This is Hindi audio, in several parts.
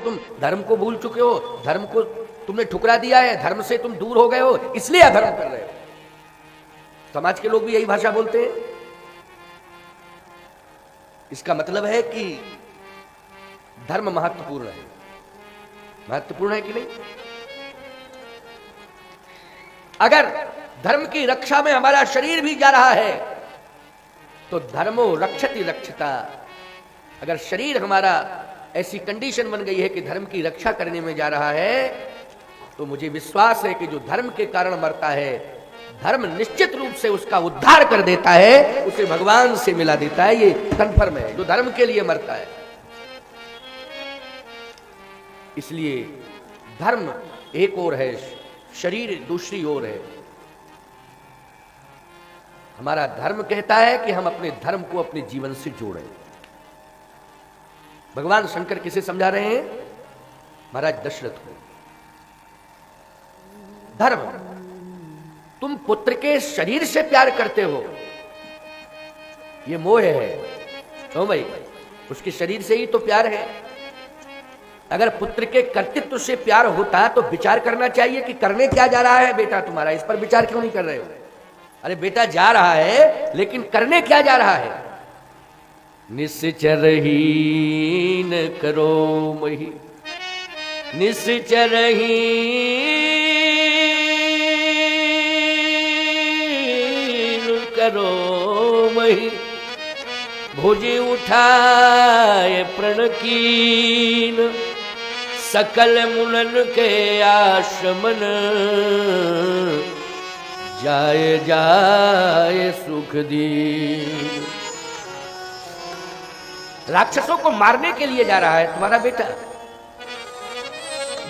तुम धर्म को भूल चुके हो, धर्म को तुमने ठुकरा दिया है, धर्म से तुम दूर हो गए हो, इसलिए अधर्म कर रहे हो। समाज के लोग भी यही भाषा बोलते हैं। इसका मतलब है कि धर्म महत्वपूर्ण है। महत्वपूर्ण है कि नहीं? अगर धर्म की रक्षा में हमारा शरीर भी जा रहा है तो धर्मो रक्षति रक्षता। अगर शरीर हमारा ऐसी कंडीशन बन गई है कि धर्म की रक्षा करने में जा रहा है, तो मुझे विश्वास है कि जो धर्म के कारण मरता है, धर्म निश्चित रूप से उसका उद्धार कर देता है, उसे भगवान से मिला देता है। ये कन्फर्म है, जो धर्म के लिए मरता है। इसलिए धर्म एक ओर है, शरीर दूसरी ओर है। हमारा धर्म कहता है कि हम अपने धर्म को अपने जीवन से जोड़ें। भगवान शंकर किसे समझा रहे हैं? महाराज दशरथ को। धर्म, तुम पुत्र के शरीर से प्यार करते हो, ये मोह है। तो भाई उसके शरीर से ही तो प्यार है। अगर पुत्र के कर्तृत्व से प्यार होता तो विचार करना चाहिए कि करने क्या जा रहा है बेटा तुम्हारा, इस पर विचार क्यों नहीं कर रहे हो? अरे बेटा जा रहा है, लेकिन करने क्या जा रहा है? निश्चरहीन करो मही, निश्चरहीन करो मही, भुजि उठाए प्रण कीन, सकल मुनन के आश्रमन, जाए जाए सुख दीन। राक्षसों को मारने के लिए जा रहा है तुम्हारा बेटा,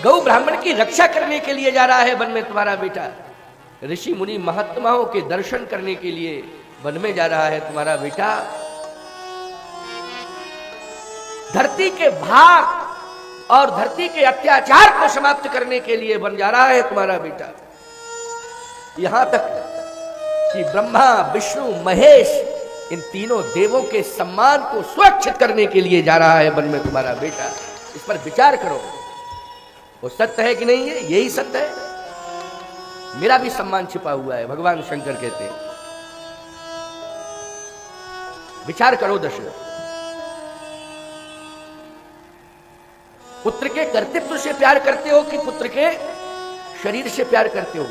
गौ ब्राह्मण की रक्षा करने के लिए जा रहा है वन में तुम्हारा बेटा, ऋषि मुनि महात्माओं के दर्शन करने के लिए वन में जा रहा है तुम्हारा बेटा, धरती के भाग और धरती के अत्याचार को समाप्त करने के लिए बन जा रहा है तुम्हारा बेटा। यहां तक कि ब्रह्मा विष्णु महेश इन तीनों देवों के सम्मान को सुरक्षित करने के लिए जा रहा है वन में तुम्हारा बेटा। इस पर विचार करो, वो सत्य है कि नहीं है? यही सत्य है। मेरा भी सम्मान छिपा हुआ है, भगवान शंकर कहते हैं। विचार करो दशरथ, पुत्र के कर्तृत्व से प्यार करते हो कि पुत्र के शरीर से प्यार करते हो?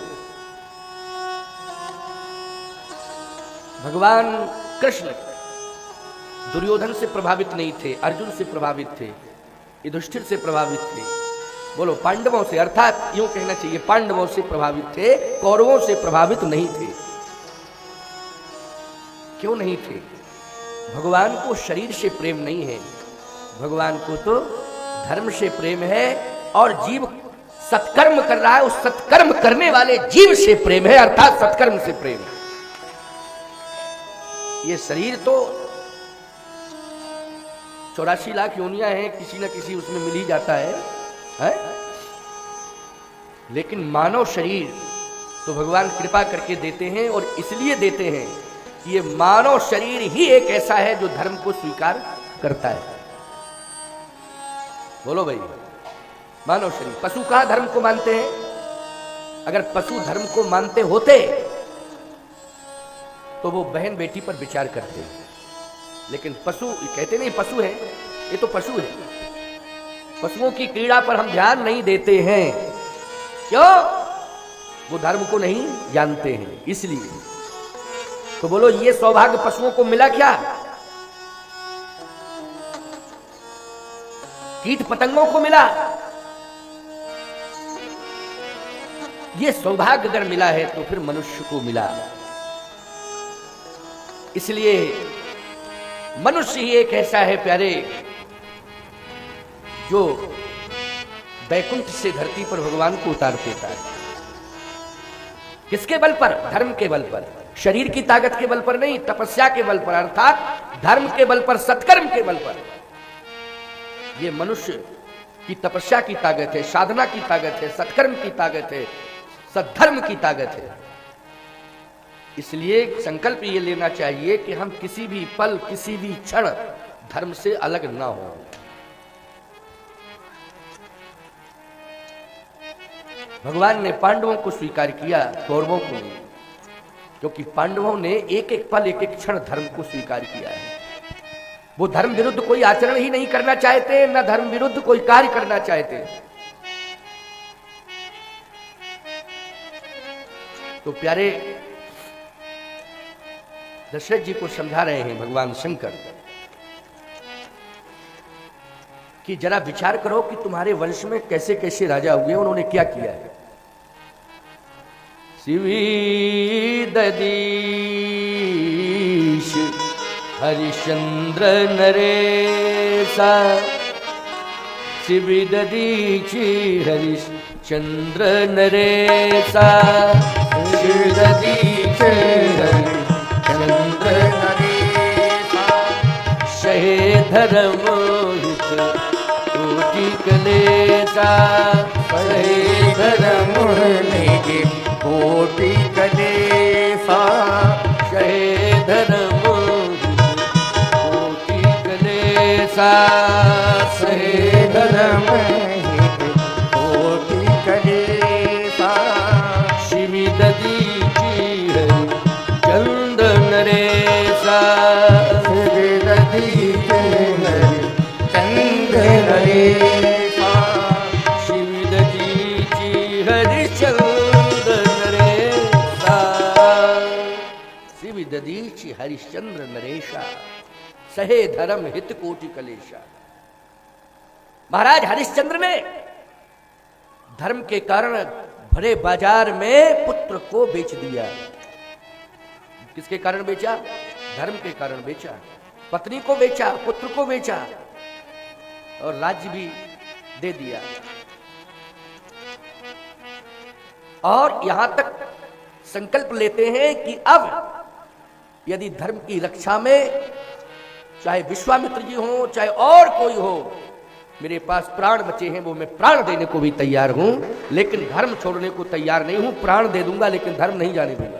भगवान कृष्ण दुर्योधन से प्रभावित नहीं थे, अर्जुन से प्रभावित थे, युधिष्ठिर से प्रभावित थे। बोलो पांडवों से, अर्थात यूं कहना चाहिए पांडवों से प्रभावित थे, कौरवों से प्रभावित नहीं थे। क्यों नहीं थे? भगवान को शरीर से प्रेम नहीं है, भगवान को तो धर्म से प्रेम है। और जीव सत्कर्म कर रहा है, उस सत्कर्म करने वाले जीव से प्रेम है, अर्थात सत्कर्म से प्रेम है। ये शरीर तो 84 लाख योनियां हैं, किसी न किसी उसमें मिल ही जाता है? लेकिन मानव शरीर तो भगवान कृपा करके देते हैं, और इसलिए देते हैं कि ये मानव शरीर ही एक ऐसा है जो धर्म को स्वीकार करता है। बोलो भाई, मानव शरीर। पशु कहाँ धर्म को मानते हैं? अगर पशु धर्म को मानते होते तो वो बहन बेटी पर विचार करते हैं, लेकिन पशु कहते नहीं पशु है, ये तो पशु है। पशुओं की क्रीड़ा पर हम ध्यान नहीं देते हैं। क्यों? वो धर्म को नहीं जानते हैं, इसलिए। तो बोलो ये सौभाग्य पशुओं को मिला क्या? कीट पतंगों को मिला? ये सौभाग्य अगर मिला है तो फिर मनुष्य को मिला। इसलिए मनुष्य ही एक ऐसा है प्यारे जो वैकुंठ से धरती पर भगवान को उतार देता है। किसके बल पर? धर्म के बल पर, शरीर की ताकत के बल पर नहीं, तपस्या के बल पर, अर्थात धर्म के बल पर, सत्कर्म के बल पर। ये मनुष्य की तपस्या की ताकत है, साधना की ताकत है, सत्कर्म की ताकत है, सद्धर्म की ताकत है। इसलिए संकल्प ये लेना चाहिए कि हम किसी भी पल, किसी भी क्षण धर्म से अलग ना हो। भगवान ने पांडवों को स्वीकार किया, कौरवों को नहीं, क्योंकि पांडवों ने एक एक पल एक एक क्षण धर्म को स्वीकार किया है। वो धर्म विरुद्ध कोई आचरण ही नहीं करना चाहते, न धर्म विरुद्ध कोई कार्य करना चाहते। तो प्यारे दशरथ जी को समझा रहे हैं भगवान शंकर कि जरा विचार करो कि तुम्हारे वंश में कैसे कैसे राजा हुए, उन्होंने क्या किया है। शिवी ददीश हरिश्चंद्र नरेशा, शिवी ददीश हरिश्चंद्र नरेशा, शिवी ददीश हरिश्चंद्र नरेशा, शहे धर्म कोटि कलेशा, शहे धर्म कोटि कलेशा, शहे धर्म कोटि कलेशा, शहे धर्म कोटि कलेशा, शिवी ददीची हरिश्चंद्र नरेशा, शिवी ददीची हरिश्चंद्र नरेशा, शिवी ददीची हरिश्चंद्र नरेशा, शिवी ददीची हरिश्चंद्र नरेशा, सहे धर्म हित कोटि कलेशा। महाराज हरिश्चंद्र ने धर्म के कारण भरे बाजार में पुत्र को बेच दिया। किसके कारण बेचा? धर्म के कारण बेचा। पत्नी को बेचा, पुत्र को बेचा और राज्य भी दे दिया। और यहां तक संकल्प लेते हैं कि अब यदि धर्म की रक्षा में चाहे विश्वामित्र जी हो चाहे और कोई हो, मेरे पास प्राण बचे हैं, वो मैं प्राण देने को भी तैयार हूं, लेकिन धर्म छोड़ने को तैयार नहीं हूं। प्राण दे दूंगा लेकिन धर्म नहीं जाने दूंगा।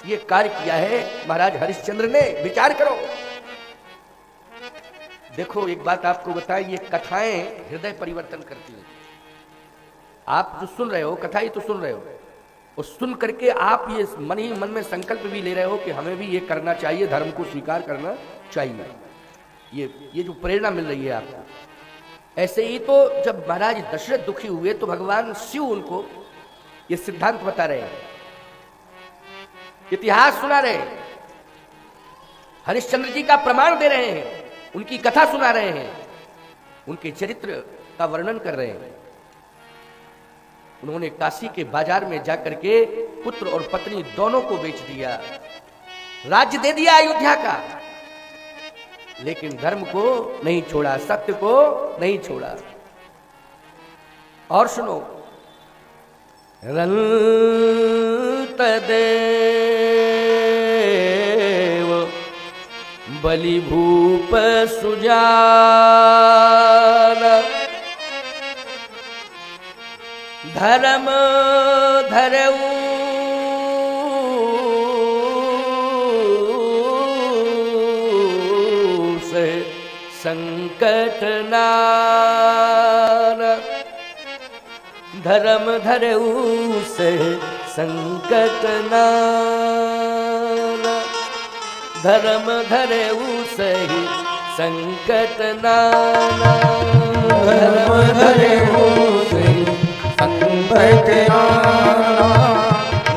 ये कार्य किया है महाराज हरिश्चंद्र ने। विचार करो। देखो एक बात आपको बताएं, ये कथाएं हृदय परिवर्तन करती हैं। आप जो सुन रहे हो कथा ही तो सुन रहे हो, और सुन करके आप ये मन ही मन में संकल्प भी ले रहे हो कि हमें भी ये करना चाहिए, धर्म को स्वीकार करना चाहिए। ये जो प्रेरणा मिल रही है आपको। ऐसे ही तो जब महाराज दशरथ दुखी हुए तो भगवान शिव उनको ये सिद्धांत बता रहे हैं, इतिहास सुना रहे हैं, हरिश्चंद्र जी का प्रमाण दे रहे हैं, उनकी कथा सुना रहे हैं, उनके चरित्र का वर्णन कर रहे हैं। उन्होंने काशी के बाजार में जाकर के पुत्र और पत्नी दोनों को बेच दिया, राज्य दे दिया अयोध्या का, लेकिन धर्म को नहीं छोड़ा, सत्य को नहीं छोड़ा। और सुनो, रंत देव बलि भूप सुजान, धर्म धरऊ से संकट नार, धर्म धरऊ से संकट नार, धर्म धरऊ से संकट नार, धर्म धरऊ से संकट नार,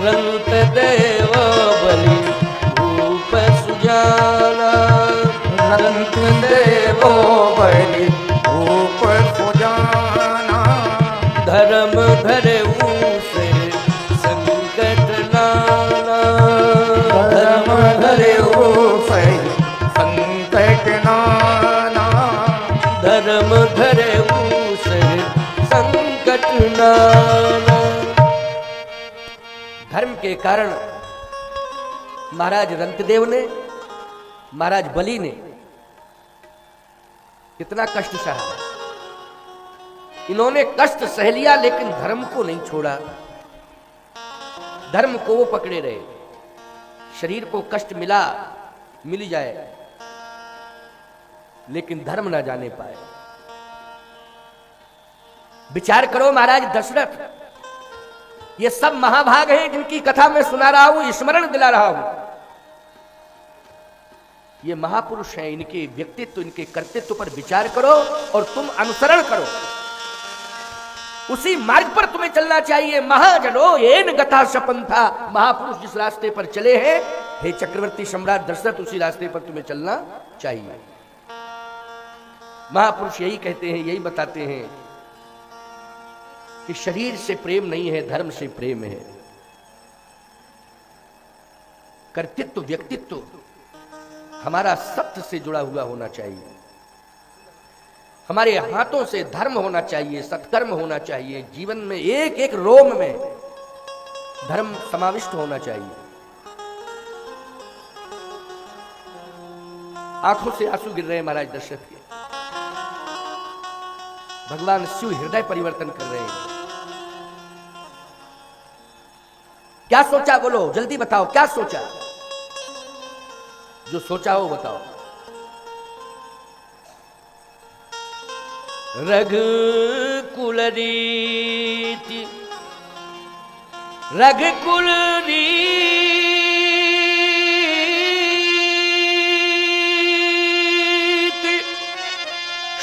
रंत देव बलि भूप सुजाना, रंत देव बलि भूप सुजाना, धर्म धरऊ से संकट नाना, धर्म धरऊ से संकट नाना, धर्म धरऊ से संकट नाना। धर्म के कारण महाराज रंतदेव ने, महाराज बलि ने कितना कष्ट सहा। इन्होंने कष्ट सह लिया लेकिन धर्म को नहीं छोड़ा, धर्म को वो पकड़े रहे। शरीर को कष्ट मिला, मिल जाए, लेकिन धर्म ना जाने पाए। विचार करो महाराज दशरथ, ये सब महाभाग हैं जिनकी कथा मैं सुना रहा हूं, स्मरण दिला रहा हूं। ये महापुरुष हैं, इनके व्यक्तित्व, इनके कर्तृत्व पर विचार करो और तुम अनुसरण करो, उसी मार्ग पर तुम्हें चलना चाहिए। महाजनो येन गता शपंथा, महापुरुष जिस रास्ते पर चले हैं हे चक्रवर्ती सम्राट दशरथ, उसी रास्ते पर तुम्हें चलना चाहिए। महापुरुष यही कहते हैं, यही बताते हैं कि शरीर से प्रेम नहीं है, धर्म से प्रेम है। कर्तृत्व, व्यक्तित्व हमारा सत्य से जुड़ा हुआ होना चाहिए, हमारे हाथों से धर्म होना चाहिए, सत्कर्म होना चाहिए, जीवन में एक एक रोम में धर्म समाविष्ट होना चाहिए। आंखों से आंसू गिर रहे हैं महाराज दशरथ के, भगवान शिव हृदय परिवर्तन कर रहे हैं। क्या सोचा बोलो, जल्दी बताओ क्या सोचा, जो सोचा हो बताओ। रघुकुल रीति, रघुकुल रीति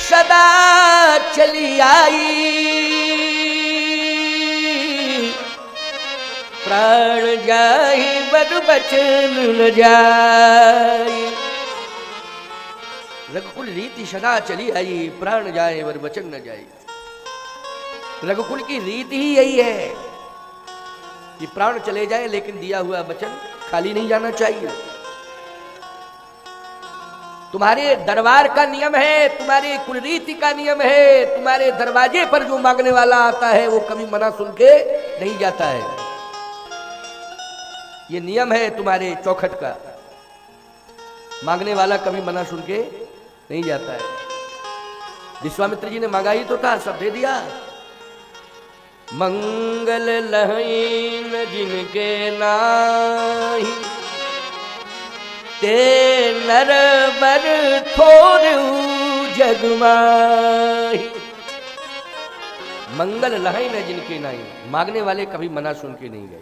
सदा चली आई, प्राण जाहि वर बचन न जाई। रघुकुल रीति सदा चली आई, प्राण जाए वर बचन न जाए। रघुकुल की रीति ही यही है कि प्राण चले जाए लेकिन दिया हुआ वचन खाली नहीं जाना चाहिए। तुम्हारे दरबार का नियम है, तुम्हारे कुलरीति का नियम है, तुम्हारे दरवाजे पर जो मांगने वाला आता है वो कभी मना सुन के नहीं जाता है। ये नियम है तुम्हारे चौखट का, मांगने वाला कभी मना सुन के नहीं जाता है। विश्वामित्र जी ने मांगा ही तो था, सब दे दिया। मंगल लहीन जिनके नाही, ते नर बर थोर जग माही। मंगल लहीन जिनके नाही, मांगने वाले कभी मना सुन के नहीं गए।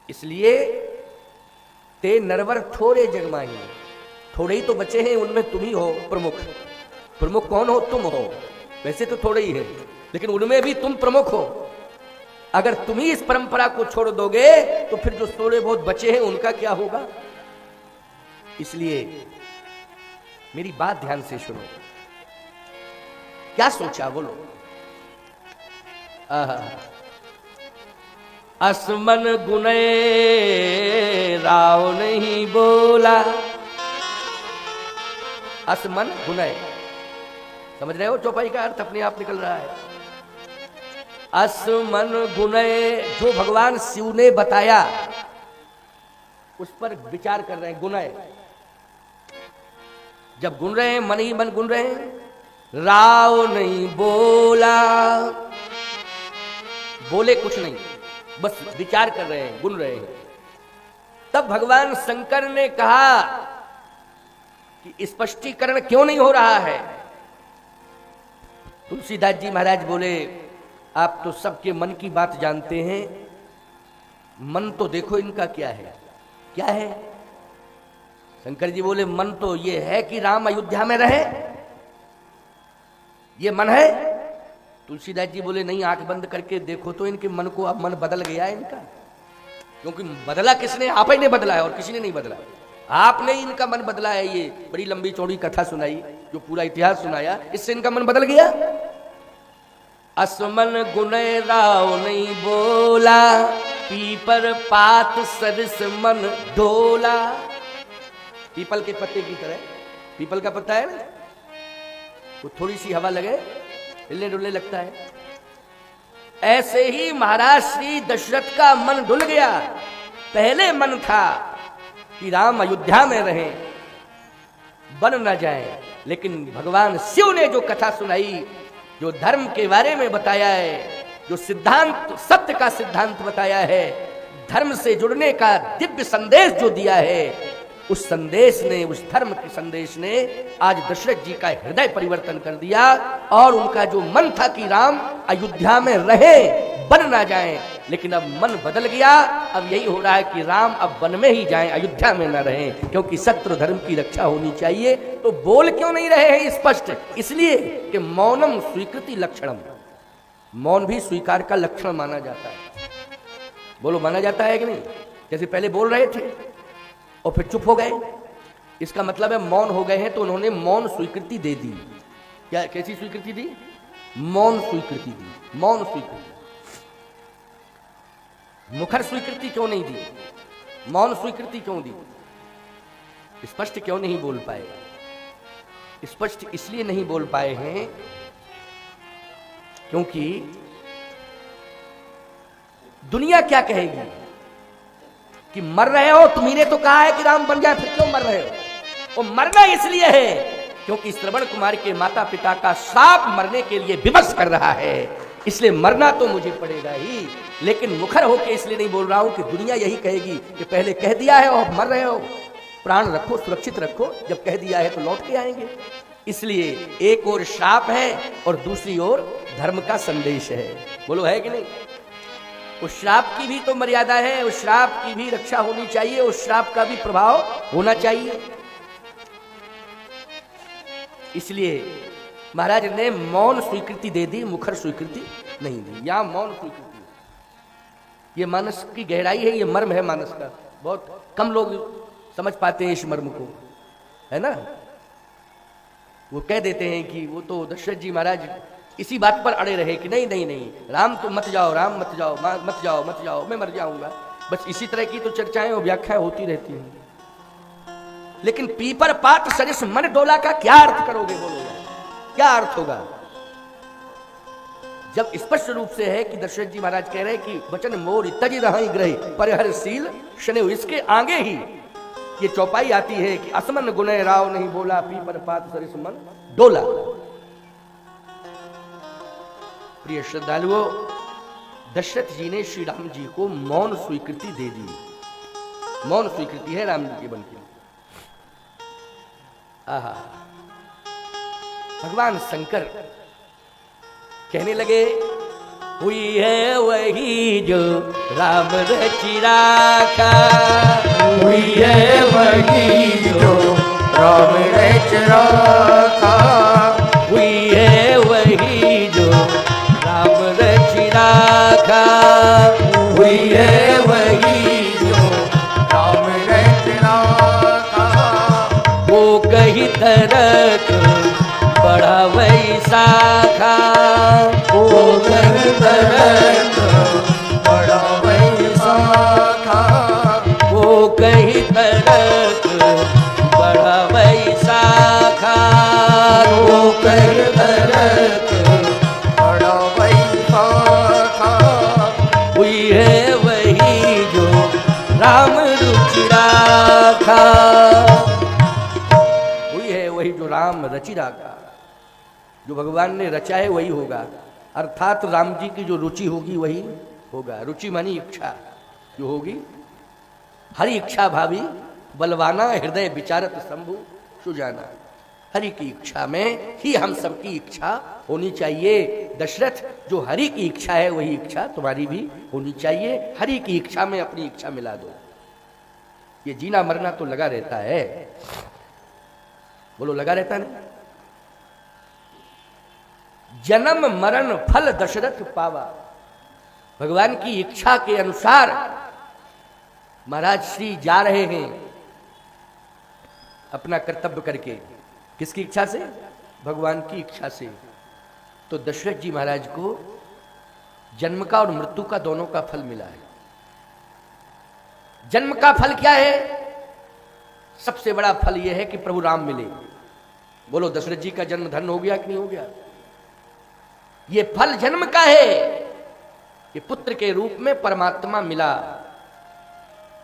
इसलिए ते नरवर थोड़े जगमाही, थोड़े ही तो बचे हैं, उनमें तुम ही हो प्रमुख। प्रमुख कौन हो? तुम हो। वैसे तो थोड़े ही है लेकिन उनमें भी तुम प्रमुख हो। अगर तुम ही इस परंपरा को छोड़ दोगे तो फिर जो थोड़े बहुत बचे हैं उनका क्या होगा। इसलिए मेरी बात ध्यान से सुनो। क्या सोचा बोलो। असमन गुने राव नहीं बोला। असमन गुनय, समझ रहे हो? चौपाई का अर्थ अपने आप निकल रहा है। असमन गुनय, जो भगवान शिव ने बताया उस पर विचार कर रहे हैं। गुनय, जब गुन रहे हैं, मन ही मन गुन रहे हैं। राव नहीं बोला, बोले कुछ नहीं, बस विचार कर रहे हैं, गुन रहे हैं। तब भगवान शंकर ने कहा कि स्पष्टीकरण क्यों नहीं हो रहा है। तुलसीदास जी महाराज बोले, आप तो सबके मन की बात जानते हैं, मन तो देखो इनका क्या है। क्या है? शंकर जी बोले, मन तो ये है कि राम अयोध्या में रहे, ये मन है। तुलसीदास जी बोले, नहीं, आंख बंद करके देखो तो इनके मन को अब मन बदल गया है इनका। क्योंकि बदला किसने? आप ही ने बदला है और किसी ने नहीं बदला। आपने ही इनका मन बदला है। ये बड़ी लंबी चौड़ी कथा सुनाई, जो पूरा इतिहास सुनाया, इससे इनका मन बदल गया। असमन गुनय राव नहीं बोला, पीपर पात सरस मन डोला। पीपल के पत्ते की तरह, पीपल का पत्ता है ना, वो थोड़ी सी हवा लगे हिलने डुलने लगता है। ऐसे ही महाराज श्री दशरथ का मन डुल गया। पहले मन था कि राम अयोध्या में रहें, बन न जाए, लेकिन भगवान शिव ने जो कथा सुनाई, जो धर्म के बारे में बताया है, जो सिद्धांत, सत्य का सिद्धांत बताया है, धर्म से जुड़ने का दिव्य संदेश जो दिया है, उस संदेश ने, उस धर्म के संदेश ने आज दशरथ जी का हृदय परिवर्तन कर दिया और उनका जो मन था कि राम अयोध्या में रहे, बन ना जाएं, लेकिन अब मन बदल गया। अब यही हो रहा है कि राम अब वन में ही जाएं, अयोध्या में ना रहें, क्योंकि सत्य धर्म की रक्षा होनी चाहिए। तो बोल क्यों नहीं रहे हैं स्पष्ट? इसलिए कि मौनम स्वीकृति लक्षणम, मौन भी स्वीकार का लक्षण माना जाता है। बोलो, माना जाता है कि नहीं? जैसे पहले बोल रहे थे और फिर चुप हो गए, इसका मतलब है मौन हो गए हैं, तो उन्होंने मौन स्वीकृति दे दी। क्या, कैसी स्वीकृति दी? मौन स्वीकृति दी, मौन स्वीकृति। मुखर स्वीकृति क्यों नहीं दी? मौन स्वीकृति क्यों दी? स्पष्ट क्यों नहीं बोल पाए? स्पष्ट इसलिए नहीं बोल पाए हैं क्योंकि दुनिया क्या कहेगी कि मर रहे हो, तुम्ही तो कहा है कि राम बन जाए, फिर क्यों मर रहे हो? वो मरना इसलिए है क्योंकि श्रवण कुमार के माता पिता का श्राप मरने के लिए विवश कर रहा है, इसलिए मरना तो मुझे पड़ेगा ही। लेकिन मुखर होकर इसलिए नहीं बोल रहा हूं कि दुनिया यही कहेगी कि पहले कह दिया है और मर रहे हो, प्राण रखो, सुरक्षित रखो, जब कह दिया है तो लौट के आएंगे। इसलिए एक ओर श्राप है और दूसरी ओर धर्म का संदेश है। बोलो, है कि नहीं? उस श्राप की भी तो मर्यादा है, उस श्राप की भी रक्षा होनी चाहिए, उस श्राप का भी प्रभाव होना चाहिए। इसलिए महाराज ने मौन स्वीकृति दे दी, मुखर स्वीकृति नहीं दी। यहां मौन स्वीकृति, ये मानस की गहराई है, ये मर्म है मानस का। बहुत कम लोग समझ पाते हैं इस मर्म को, है ना? वो कह देते हैं कि वो तो दशरथ जी महाराज इसी बात पर अड़े रहे कि नहीं नहीं नहीं, राम तो मत जाओ, राम मत जाओ, मत जाओ, मत जाओ, मैं मर जाऊंगा। बस इसी तरह की तो चर्चाएं और व्याख्याएं होती रहती हैं। लेकिन पीपर पात सरिस मन डोला का क्या अर्थ करोगे? बोलो, क्या अर्थ होगा? जब स्पष्ट रूप से है कि दशरथ जी महाराज कह रहे हैं कि वचन मोर तज रहाई ग्रही परिहरशील शनि, इसके आगे ही ये चौपाई आती है कि असमन गुने राव नहीं बोला, पीपर पात सरिस मन डोला। प्रिय श्रद्धालुओं, दशरथ जी ने श्री राम जी को मौन स्वीकृति दे दी। मौन स्वीकृति है राम जी के बन के। आहा, भगवान शंकर कहने लगे, हुई है वही जो राम रचि राखा, हुई है वही जो राम रचि राखा, हुई है वही जो राम रचि राखा, हुई है वही जो राम रचि राखा। वो कही तरक बड़ा वही शाखा, वो कही तरक बड़ा वही शाखा, वो कही तरक बड़ा वही शाखा, वो कही तरक बड़ा वही शाखा। हुई है वही जो राम रुचि राखा, हुई है वही जो राम रचि राखा। जो भगवान ने रचा है वही होगा, अर्थात राम जी की जो रुचि होगी वही होगा। रुचि मानी इच्छा जो होगी, हरि इच्छा भावी बलवाना, हृदय विचारत शंभु सुजाना। हरि की इच्छा में ही हम सबकी इच्छा होनी चाहिए। दशरथ, जो हरि की इच्छा है वही इच्छा तुम्हारी भी होनी चाहिए। हरि की इच्छा में अपनी इच्छा मिला दो। ये जीना मरना तो लगा रहता है। बोलो, लगा रहता नहीं? जन्म मरण फल दशरथ पावा। भगवान की इच्छा के अनुसार महाराज श्री जा रहे हैं अपना कर्तव्य करके। किसकी इच्छा से? भगवान की इच्छा से। तो दशरथ जी महाराज को जन्म का और मृत्यु का दोनों का फल मिला है। जन्म का फल क्या है? सबसे बड़ा फल यह है कि प्रभु राम मिले। बोलो, दशरथ जी का जन्म धन्य हो गया कि नहीं हो गया? ये फल जन्म का है कि पुत्र के रूप में परमात्मा मिला।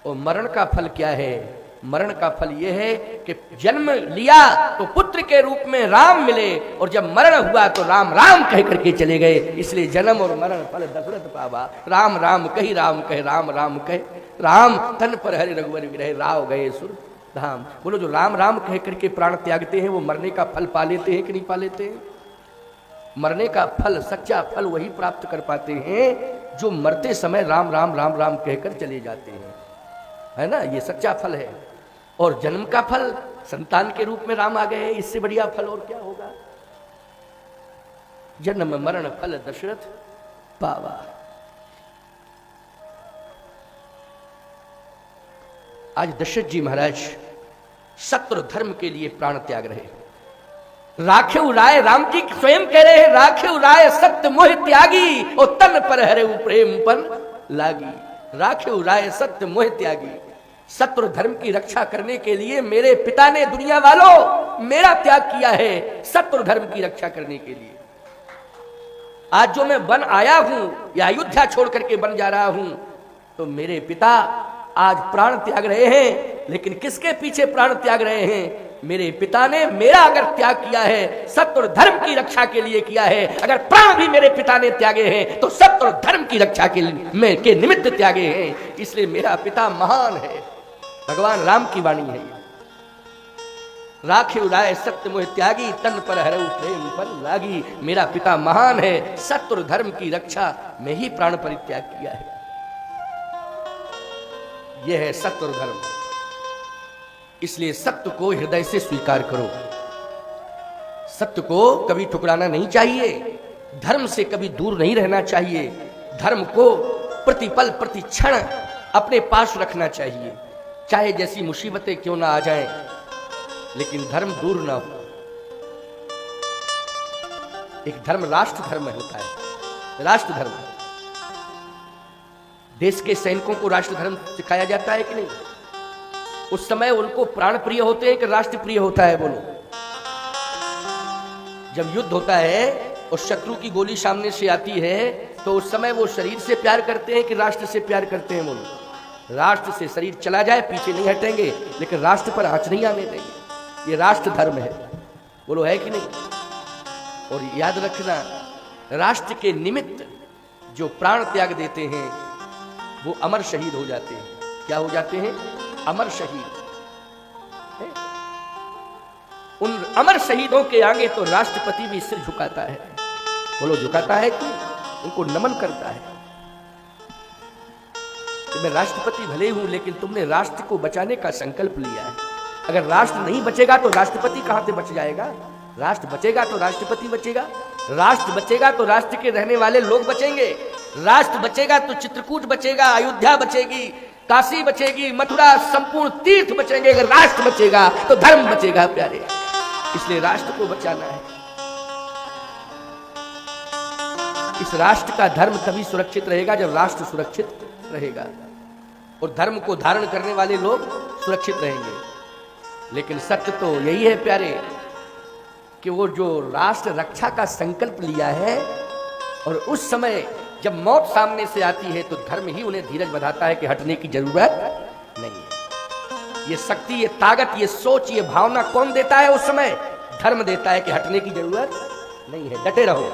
और मरण का फल क्या है? मरण का फल यह है कि जन्म लिया तो पुत्र के रूप में राम मिले, और जब मरण हुआ तो राम राम कह करके चले गए। इसलिए जन्म और मरण फल दशरथ पावा। राम राम कही राम कहे, राम राम कहे राम तन पर हरि रघुवर विरहे राव गए सुर धाम। बोलो जो राम राम कह करके प्राण त्यागते हैं वो मरने का फल पा लेते हैं कि नहीं पा लेते हैं? मरने का फल, सच्चा फल वही प्राप्त कर पाते हैं जो मरते समय राम राम राम राम कहकर चले जाते हैं, है ना? ये सच्चा फल है। और जन्म का फल संतान के रूप में राम आ गए, इससे बढ़िया फल और क्या होगा? जन्म मरण फल दशरथ पावा। आज दशरथ जी महाराज सत्य धर्म के लिए प्राण त्याग रहे। राखे राय, राम जी स्वयं कह रहे हैं, राखे राय सत्य मोह त्यागी और तन पर हरे प्रेम पन लागी। राखे राय सत्य मोह त्यागी, सत्य धर्म की रक्षा करने के लिए मेरे पिता ने दुनिया वालों मेरा त्याग किया है, सत्य धर्म की रक्षा करने के लिए। आज जो मैं वन आया हूं या अयोध्या छोड़ करके वन जा रहा हूं, तो मेरे पिता आज प्राण त्याग रहे हैं, लेकिन किसके पीछे प्राण त्याग रहे हैं? मेरे पिता ने मेरा अगर त्याग किया है, सत्य और धर्म की रक्षा के लिए किया है। अगर प्राण भी मेरे पिता ने त्यागे हैं तो सत्य और धर्म की रक्षा के निमित्त त्यागे हैं। इसलिए मेरा पिता महान है। भगवान राम की वाणी है। राखे उड़ाए सत्य मोह त्यागी, तन पर हरऊ प्रेम पन लागी। मेरा पिता महान है, सत्य और धर्म की रक्षा में ही प्राण परित्याग किया है। यह है सत्य और धर्म। इसलिए सत्य को हृदय से स्वीकार करो। सत्य को कभी ठुकराना नहीं चाहिए, धर्म से कभी दूर नहीं रहना चाहिए। धर्म को प्रतिपल प्रति क्षण अपने पास रखना चाहिए, चाहे जैसी मुसीबतें क्यों ना आ जाएं, लेकिन धर्म दूर ना हो। एक धर्म राष्ट्र धर्म होता है। राष्ट्र धर्म, देश के सैनिकों को राष्ट्र धर्म सिखाया जाता है कि नहीं? उस समय उनको प्राण प्रिय होते हैं कि राष्ट्र प्रिय होता है? बोलो। जब युद्ध होता है और शत्रु की गोली सामने से आती है तो उस समय वो शरीर से प्यार करते हैं कि राष्ट्र से प्यार करते हैं? बोलो। राष्ट्र से शरीर चला जाए पीछे नहीं हटेंगे, लेकिन राष्ट्र पर आंच नहीं आने देंगे। ये राष्ट्र धर्म है। बोलो, है कि नहीं? और याद रखना, राष्ट्र के निमित्त जो प्राण त्याग देते हैं वो अमर शहीद हो जाते हैं। क्या हो जाते हैं? अमर शहीद। उन अमर शहीदों के आगे तो राष्ट्रपति भी सिर झुकाता है। बोलो, झुकाता है कि उनको नमन करता है कि मैं राष्ट्रपति भले हूं, लेकिन तुमने राष्ट्र को बचाने का संकल्प लिया है। अगर राष्ट्र नहीं बचेगा तो राष्ट्रपति कहां से बच जाएगा? राष्ट्र बचेगा तो राष्ट्रपति बचेगा, राष्ट्र बचेगा तो राष्ट्र के रहने वाले लोग बचेंगे, राष्ट्र बचेगा तो चित्रकूट बचेगा, अयोध्या बचेगी, काशी बचेगी, मथुरा, संपूर्ण तीर्थ बचेंगे। अगर राष्ट्र बचेगा तो धर्म बचेगा प्यारे। इसलिए राष्ट्र को बचाना है। इस राष्ट्र का धर्म तभी सुरक्षित रहेगा जब राष्ट्र सुरक्षित रहेगा और धर्म को धारण करने वाले लोग सुरक्षित रहेंगे। लेकिन सत्य तो यही है प्यारे कि वो जो राष्ट्र रक्षा का संकल्प लिया है और उस समय जब मौत सामने से आती है तो धर्म ही उन्हें धीरज बधाता है कि हटने की जरूरत नहीं है। ये शक्ति, ये ताकत, ये सोच, ये भावना कौन देता है उस समय? धर्म देता है कि हटने की जरूरत नहीं है, डटे रहो,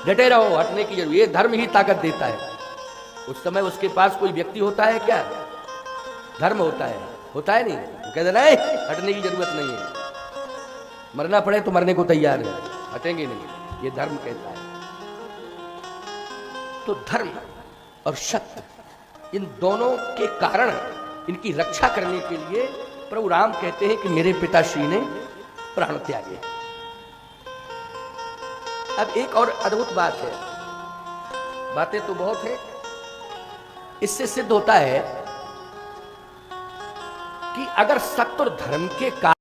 डटे रहो, हटने की जरूरत। ये धर्म ही ताकत देता है। उस समय उसके पास कोई व्यक्ति होता है क्या? धर्म होता है नहीं? वो कहते नहीं, हटने की जरूरत नहीं है, मरना पड़े तो मरने को तैयार है, हटेंगे नहीं। ये धर्म कहता है। तो धर्म और सत्य, इन दोनों के कारण इनकी रक्षा करने के लिए प्रभु राम कहते हैं कि मेरे पिताश्री ने प्राण त्यागे। अब एक और अद्भुत बात है, बातें तो बहुत है। इससे सिद्ध होता है कि अगर सत्य और धर्म के कारण